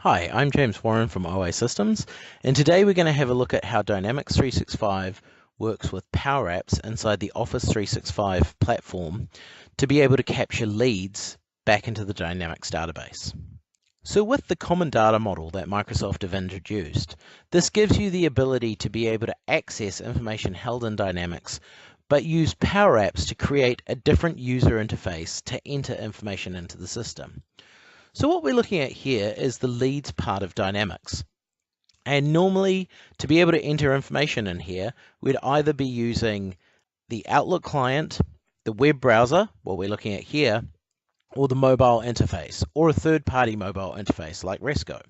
Hi, I'm James Warren from OA Systems, and today we're going to have a look at how Dynamics 365 works with PowerApps inside the Office 365 platform to be able to capture leads back into the Dynamics database. So with the common data model that Microsoft have introduced, this gives you the ability to be able to access information held in Dynamics, but use PowerApps to create a different user interface to enter information into the system. So what we're looking at here is the leads part of Dynamics. And normally, to be able to enter information in here, we'd either be using the Outlook client, the web browser, what we're looking at here, or the mobile interface, or a third-party mobile interface like Resco.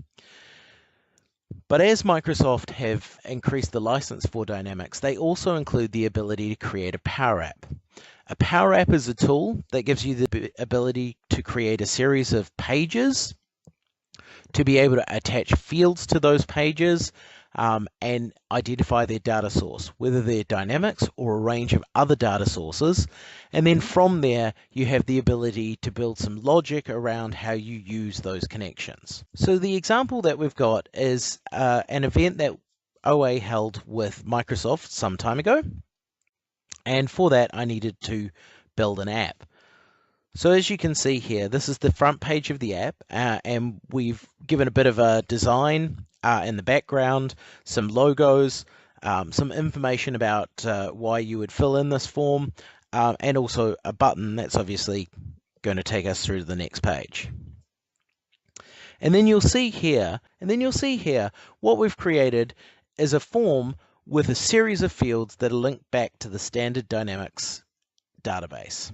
But as Microsoft have increased the license for Dynamics, they also include the ability to create a Power App. A Power App is a tool that gives you the ability to create a series of pages, to be able to attach fields to those pages, and identify their data source, whether they're Dynamics or a range of other data sources. And then from there, you have the ability to build some logic around how you use those connections. So the example that we've got is an event that OA held with Microsoft some time ago. And for that, I needed to build an app. So as you can see here, this is the front page of the app, and we've given a bit of a design in the background, some logos, some information about why you would fill in this form, and also a button that's obviously going to take us through to the next page. And then you'll see here, what we've created is a form with a series of fields that are linked back to the standard Dynamics database.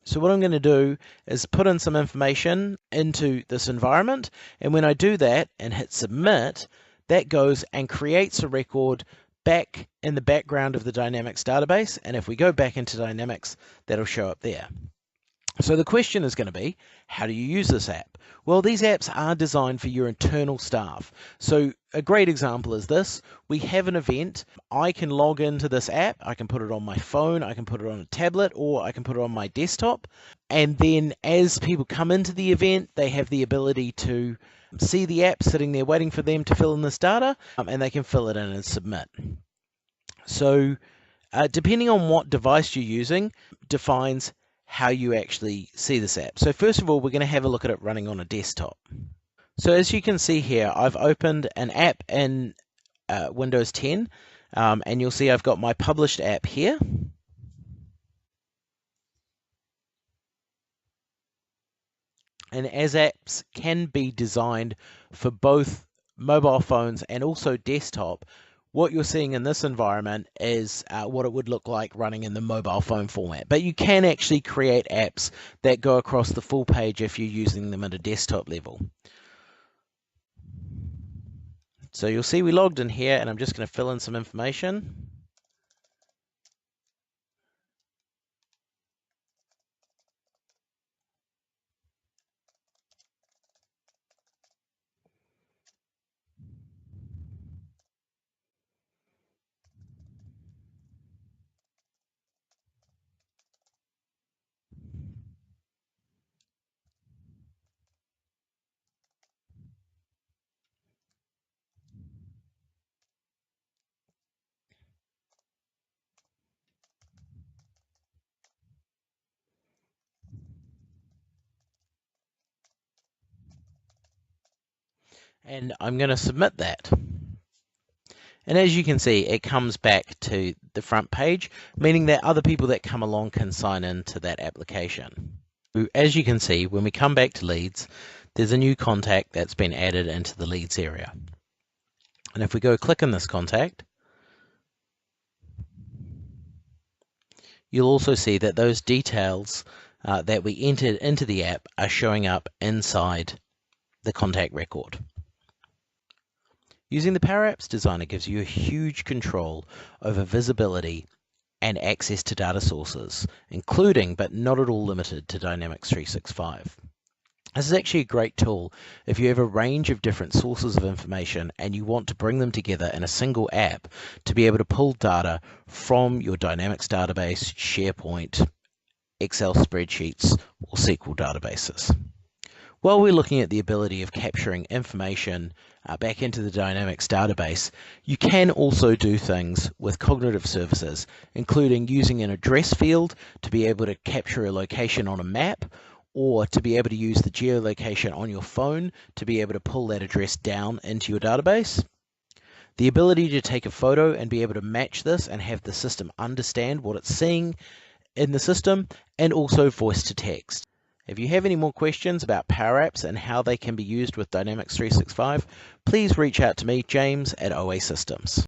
So what I'm going to do is put in some information into this environment, and when I do that and hit submit, that goes and creates a record back in the background of the Dynamics database, and if we go back into Dynamics, that'll show up there. So the question is going to be, how do you use this app? Well, these apps are designed for your internal staff. So a great example is this. We have an event. I can log into this app. I can put it on my phone. I can put it on a tablet, or I can put it on my desktop. And then as people come into the event, they have the ability to see the app sitting there waiting for them to fill in this data, and they can fill it in and submit. So depending on what device you're using, defines how you actually see this app. So first of all, we're going to have a look at it running on a desktop. So as you can see here, I've opened an app in Windows 10, and you'll see I've got my published app here. And as apps can be designed for both mobile phones and also desktop, what you're seeing in this environment is what it would look like running in the mobile phone format. But you can actually create apps that go across the full page if you're using them at a desktop level. So you'll see we logged in here, and I'm just going to fill in some information. And I'm going to submit that. And as you can see, it comes back to the front page, meaning that other people that come along can sign into that application. As you can see, when we come back to leads, there's a new contact that's been added into the leads area. And if we go click on this contact, you'll also see that those details that we entered into the app are showing up inside the contact record. Using the PowerApps Designer gives you a huge control over visibility and access to data sources, including but not at all limited to Dynamics 365. This is actually a great tool if you have a range of different sources of information and you want to bring them together in a single app to be able to pull data from your Dynamics database, SharePoint, Excel spreadsheets, or SQL databases. While we're looking at the ability of capturing information back into the Dynamics database, you can also do things with cognitive services, including using an address field to be able to capture a location on a map, or to be able to use the geolocation on your phone to be able to pull that address down into your database. The ability to take a photo and be able to match this and have the system understand what it's seeing in the system, and also voice to text. If you have any more questions about PowerApps and how they can be used with Dynamics 365, please reach out to me, James, at OA Systems.